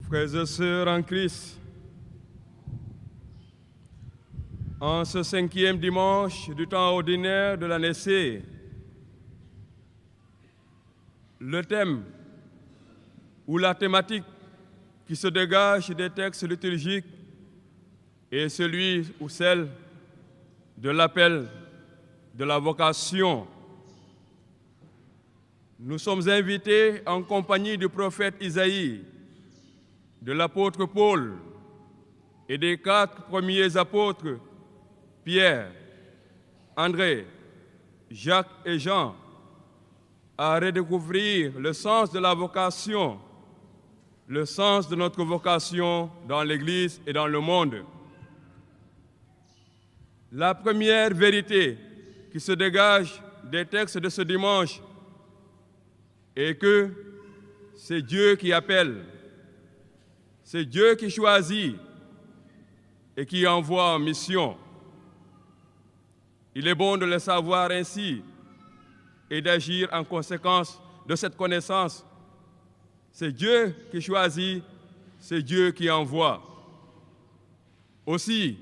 Frères et sœurs en Christ, en ce 5e dimanche du temps ordinaire de l'année C, le thème ou la thématique qui se dégage des textes liturgiques est celui ou celle de l'appel de la vocation. Nous sommes invités en compagnie du prophète Isaïe, de l'apôtre Paul et des 4 premiers apôtres, Pierre, André, Jacques et Jean, à redécouvrir le sens de la vocation, le sens de notre vocation dans l'Église et dans le monde. La première vérité qui se dégage des textes de ce dimanche est que c'est Dieu qui appelle, c'est Dieu qui choisit et qui envoie en mission. Il est bon de le savoir ainsi et d'agir en conséquence de cette connaissance. C'est Dieu qui choisit, c'est Dieu qui envoie. Aussi,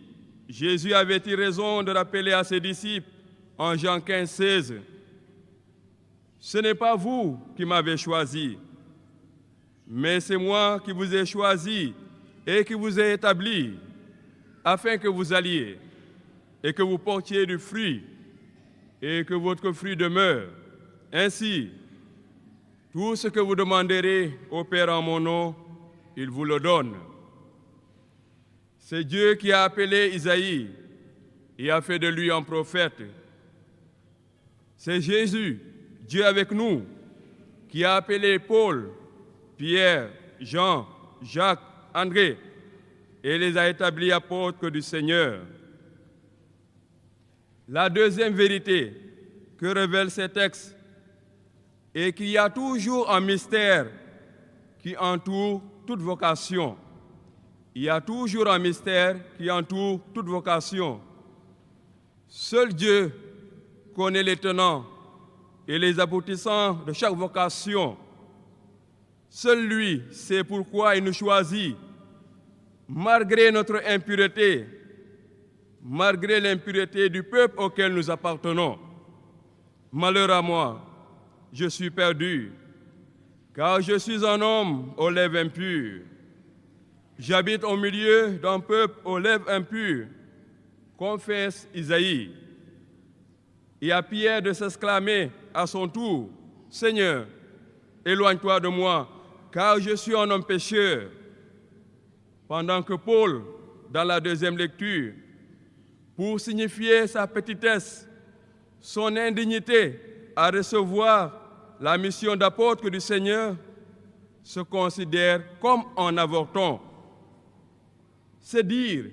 Jésus avait-il raison de rappeler à ses disciples en Jean 15, 16, « Ce n'est pas vous qui m'avez choisi, mais c'est moi qui vous ai choisi et qui vous ai établi, afin que vous alliez et que vous portiez du fruit et que votre fruit demeure. Ainsi, tout ce que vous demanderez au Père en mon nom, il vous le donne. » C'est Dieu qui a appelé Isaïe et a fait de lui un prophète. C'est Jésus, Dieu avec nous, qui a appelé Paul, Pierre, Jean, Jacques, André, et les a établis apôtres du Seigneur. La deuxième vérité que révèlent ces textes est qu'il y a toujours un mystère qui entoure toute vocation. Il y a toujours un mystère qui entoure toute vocation. Seul Dieu connaît les tenants et les aboutissants de chaque vocation. Seul lui sait pourquoi il nous choisit, malgré notre impureté, malgré l'impureté du peuple auquel nous appartenons. Malheur à moi, je suis perdu, car je suis un homme aux lèvres impures. J'habite au milieu d'un peuple aux lèvres impures, confesse Isaïe. Et à Pierre de s'exclamer à son tour, « Seigneur, éloigne-toi de moi, car je suis un homme pécheur. » Pendant que Paul, dans la deuxième lecture, pour signifier sa petitesse, son indignité à recevoir la mission d'apôtre du Seigneur, se considère comme un avorton. C'est dire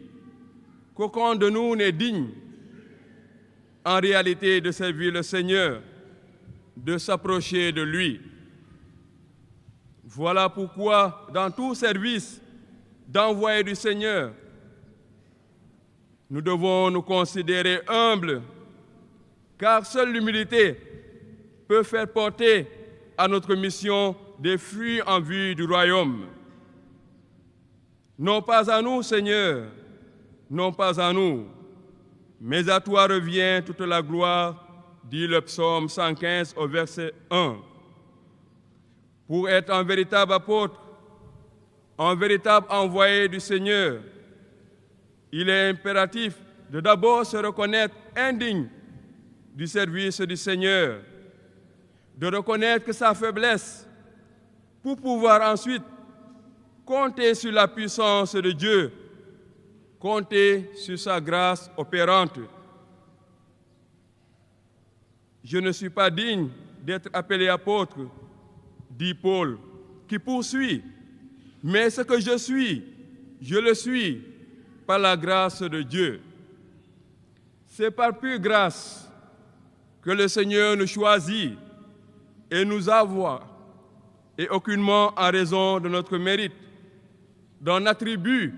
qu'aucun de nous n'est digne, en réalité, de servir le Seigneur, de s'approcher de lui. Voilà pourquoi, dans tout service d'envoyé du Seigneur, nous devons nous considérer humbles, car seule l'humilité peut faire porter à notre mission des fruits en vue du royaume. Non pas à nous, Seigneur, non pas à nous, mais à toi revient toute la gloire, dit le psaume 115 au verset 1. Pour être un véritable apôtre, un véritable envoyé du Seigneur, il est impératif de d'abord se reconnaître indigne du service du Seigneur, de reconnaître que sa faiblesse, pour pouvoir ensuite compter sur la puissance de Dieu, compter sur sa grâce opérante. Je ne suis pas digne d'être appelé apôtre, dit Paul, qui poursuit, mais ce que je suis, je le suis par la grâce de Dieu. C'est par pure grâce que le Seigneur nous choisit et nous envoie, et aucunement en raison de notre mérite, d'un attribut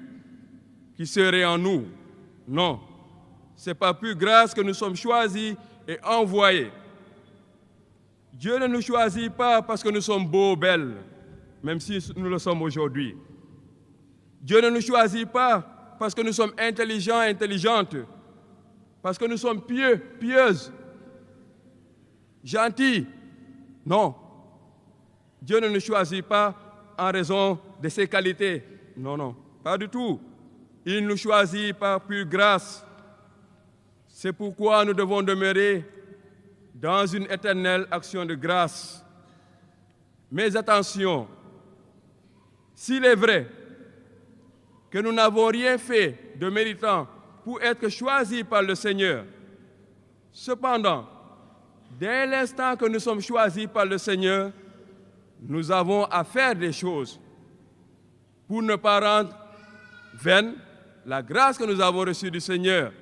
qui serait en nous. Non, c'est par pure grâce que nous sommes choisis et envoyés. Dieu ne nous choisit pas parce que nous sommes beaux, belles, même si nous le sommes aujourd'hui. Dieu ne nous choisit pas parce que nous sommes intelligents et intelligentes, parce que nous sommes pieux, pieuses, gentils. Non. Dieu ne nous choisit pas en raison de ses qualités. Non, non, pas du tout. Il nous choisit par pure grâce. C'est pourquoi nous devons demeurer dans une éternelle action de grâce. Mais attention, s'il est vrai que nous n'avons rien fait de méritant pour être choisis par le Seigneur, cependant, dès l'instant que nous sommes choisis par le Seigneur, nous avons à faire des choses pour ne pas rendre vaine la grâce que nous avons reçue du Seigneur.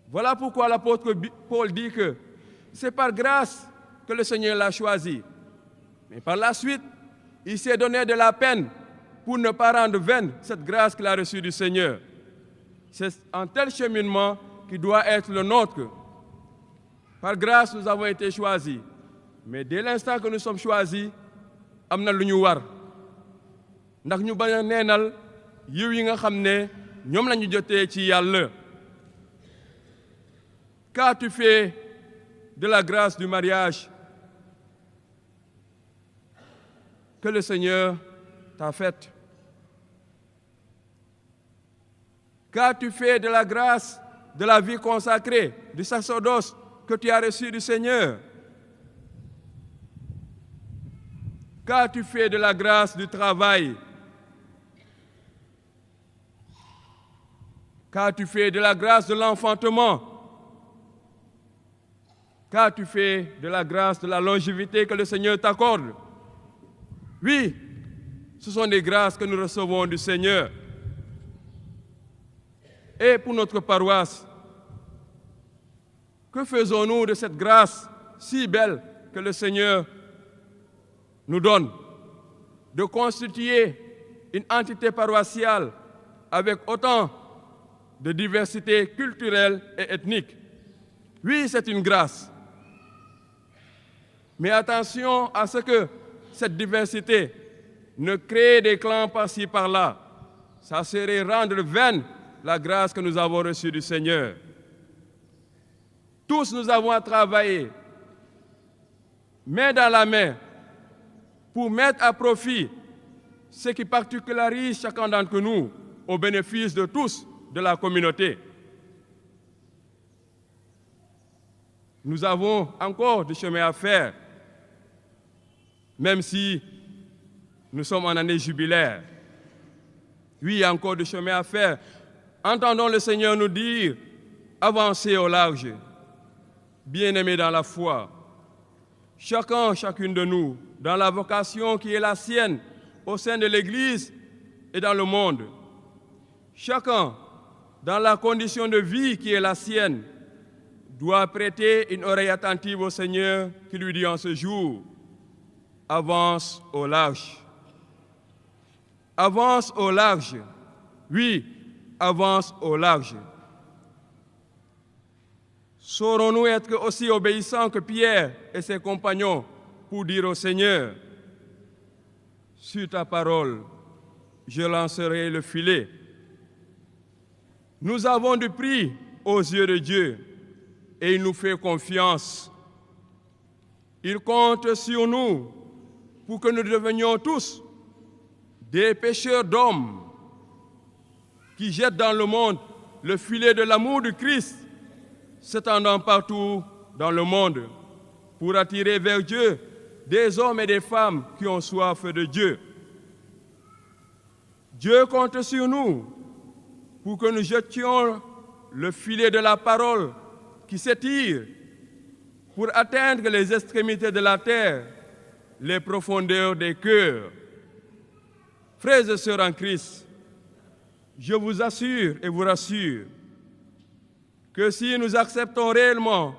Voilà pourquoi l'apôtre Paul dit que c'est par grâce que le Seigneur l'a choisi. Mais par la suite, il s'est donné de la peine pour ne pas rendre vaine cette grâce qu'il a reçue du Seigneur. C'est un tel cheminement qui doit être le nôtre. Par grâce, nous avons été choisis. Mais dès l'instant que nous sommes choisis, am na lu ñu war ndax ñu bañ a neenal yiw yi nga xam ne ñoom la ñu jotee ci Yàlla. Qu'as-tu fait de la grâce du mariage que le Seigneur t'a faite? Qu'as-tu fait de la grâce de la vie consacrée, du sacerdoce que tu as reçu du Seigneur? Qu'as-tu fait de la grâce du travail? Qu'as-tu fait de la grâce de l'enfantement? Qu'as-tu fait de la grâce de la longévité que le Seigneur t'accorde? Oui, ce sont des grâces que nous recevons du Seigneur. Et pour notre paroisse, que faisons-nous de cette grâce si belle que le Seigneur nous donne de constituer une entité paroissiale avec autant de diversité culturelle et ethnique? Oui, c'est une grâce. Mais attention à ce que cette diversité ne crée des clans par-ci par-là. Ça serait rendre vaine la grâce que nous avons reçue du Seigneur. Tous nous avons à travailler, main dans la main, pour mettre à profit ce qui particularise chacun d'entre nous au bénéfice de tous de la communauté. Nous avons encore du chemin à faire, même si nous sommes en année jubilaire. Oui, il y a encore du chemin à faire. Entendons le Seigneur nous dire, avancez au large, bien-aimés dans la foi. Chacun, chacune de nous, dans la vocation qui est la sienne, au sein de l'Église et dans le monde. Chacun, dans la condition de vie qui est la sienne, doit prêter une oreille attentive au Seigneur qui lui dit en ce jour, avance au large. Avance au large. Oui, avance au large. Saurons-nous être aussi obéissants que Pierre et ses compagnons pour dire au Seigneur, sur ta parole, je lancerai le filet. Nous avons du prix aux yeux de Dieu et il nous fait confiance. Il compte sur nous pour que nous devenions tous des pêcheurs d'hommes qui jettent dans le monde le filet de l'amour du Christ, s'étendant partout dans le monde pour attirer vers Dieu des hommes et des femmes qui ont soif de Dieu. Dieu compte sur nous pour que nous jetions le filet de la parole qui s'étire pour atteindre les extrémités de la terre, les profondeurs des cœurs. Frères et sœurs en Christ, je vous assure et vous rassure que si nous acceptons réellement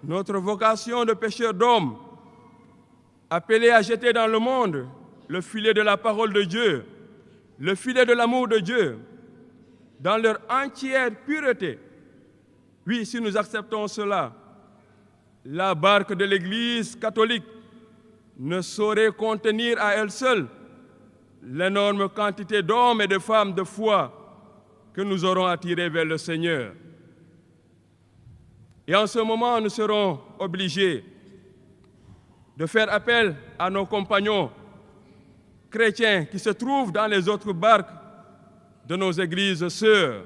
notre vocation de pécheurs d'hommes, appelés à jeter dans le monde le filet de la parole de Dieu, le filet de l'amour de Dieu, dans leur entière pureté, oui, si nous acceptons cela, la barque de l'Église catholique ne saurait contenir à elle seule l'énorme quantité d'hommes et de femmes de foi que nous aurons attirés vers le Seigneur. Et en ce moment, nous serons obligés de faire appel à nos compagnons chrétiens qui se trouvent dans les autres barques de nos églises sœurs,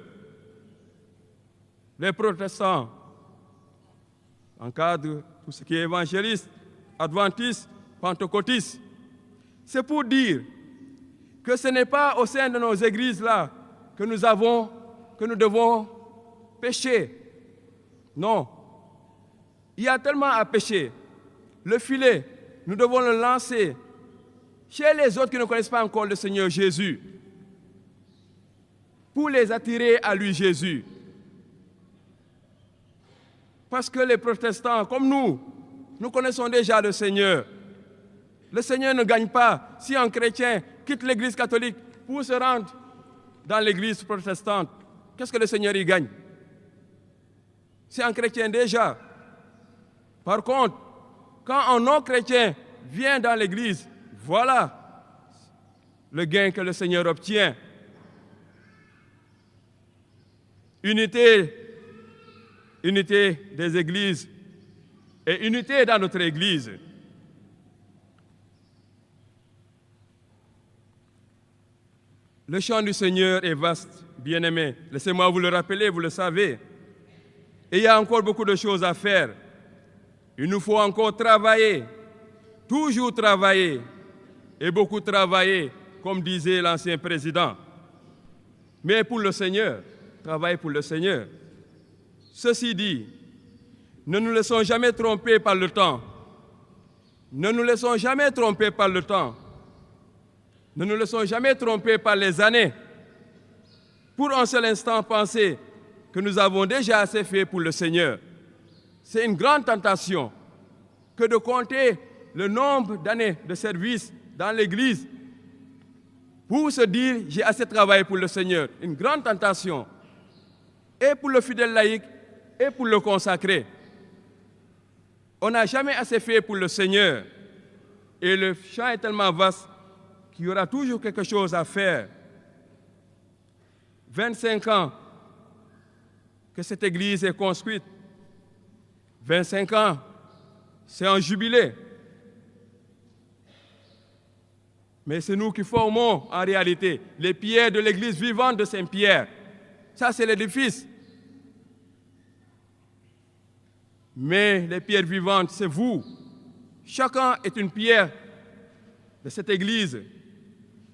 les protestants, encadrent tout ce qui est évangéliste, adventiste, pentecôtiste. C'est pour dire que ce n'est pas au sein de nos églises-là que nous devons pécher. Non. Il y a tellement à pécher. Le filet, nous devons le lancer chez les autres qui ne connaissent pas encore le Seigneur Jésus, pour les attirer à lui Jésus. Parce que les protestants, comme nous connaissons déjà le Seigneur. Le Seigneur ne gagne pas si un chrétien quitte l'église catholique pour se rendre dans l'église protestante. Qu'est-ce que le Seigneur y gagne? C'est un chrétien déjà. Par contre, quand un non-chrétien vient dans l'église, voilà le gain que le Seigneur obtient. Unité des églises et unité dans notre église. Le champ du Seigneur est vaste, bien-aimés. Laissez-moi vous le rappeler, vous le savez. Et il y a encore beaucoup de choses à faire. Il nous faut encore travailler, toujours travailler, et beaucoup travailler, comme disait l'ancien président. Mais pour le Seigneur, travailler pour le Seigneur. Ceci dit, ne nous laissons jamais tromper par le temps. Ne nous laissons jamais tromper par le temps. Ne nous laissons jamais tromper par les années. Pour un seul instant penser que nous avons déjà assez fait pour le Seigneur. C'est une grande tentation que de compter le nombre d'années de service dans l'Église pour se dire « j'ai assez travaillé pour le Seigneur ». Une grande tentation. Et pour le fidèle laïc, et pour le consacré. On n'a jamais assez fait pour le Seigneur. Et le champ est tellement vaste qu'il y aura toujours quelque chose à faire. 25 ans que cette église est construite. 25 ans, c'est un jubilé. Mais c'est nous qui formons en réalité les pierres de l'église vivante de Saint-Pierre. Ça, c'est l'édifice. Mais les pierres vivantes, c'est vous. Chacun est une pierre de cette église.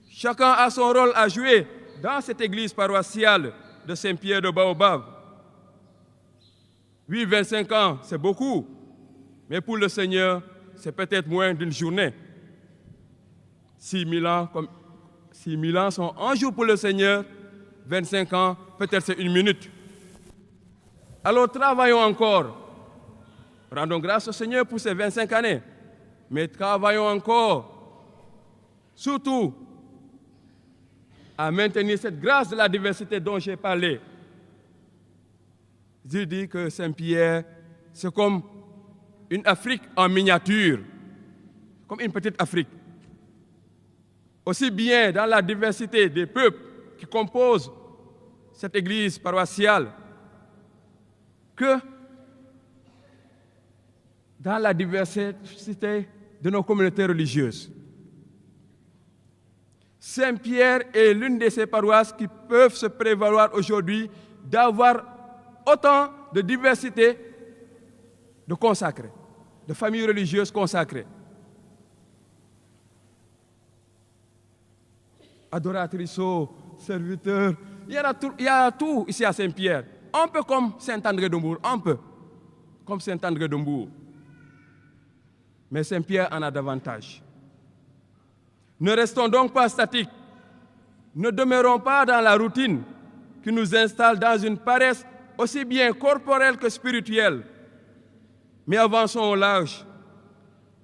Chacun a son rôle à jouer dans cette église paroissiale de Saint-Pierre de Baobab. Oui, 25 ans, c'est beaucoup. Mais pour le Seigneur, c'est peut-être moins d'une journée. 6 000 ans sont un jour pour le Seigneur. 25 ans, peut-être c'est une minute. Alors travaillons encore. Rendons grâce au Seigneur pour ces 25 années. Mais travaillons encore, surtout, à maintenir cette grâce de la diversité dont j'ai parlé. Je dis que Saint-Pierre, c'est comme une Afrique en miniature, comme une petite Afrique. Aussi bien dans la diversité des peuples qui composent cette église paroissiale que dans la diversité de nos communautés religieuses. Saint-Pierre est l'une de ces paroisses qui peuvent se prévaloir aujourd'hui d'avoir autant de diversité de consacrés, de familles religieuses consacrées. Adoratrices, serviteurs, il y a tout ici à Saint-Pierre. Un peu comme Saint-André-de-Mbourg, un peu comme Saint-André-de-Mbourg. Mais Saint-Pierre en a davantage. Ne restons donc pas statiques. Ne demeurons pas dans la routine qui nous installe dans une paresse aussi bien corporelle que spirituelle. Mais avançons au large.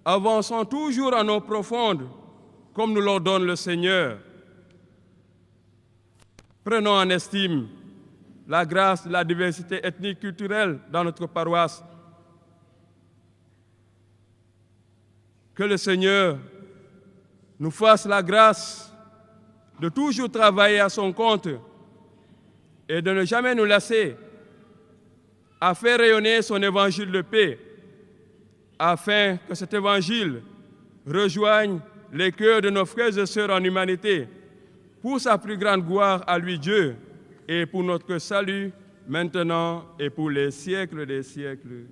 Avançons toujours en eau profonde, comme nous l'ordonne le Seigneur. Prenons en estime la grâce de la diversité ethnique culturelle dans notre paroisse. Que le Seigneur nous fasse la grâce de toujours travailler à son compte et de ne jamais nous lasser à faire rayonner son évangile de paix, afin que cet évangile rejoigne les cœurs de nos frères et sœurs en humanité, pour sa plus grande gloire à lui Dieu, et pour notre salut, maintenant et pour les siècles des siècles.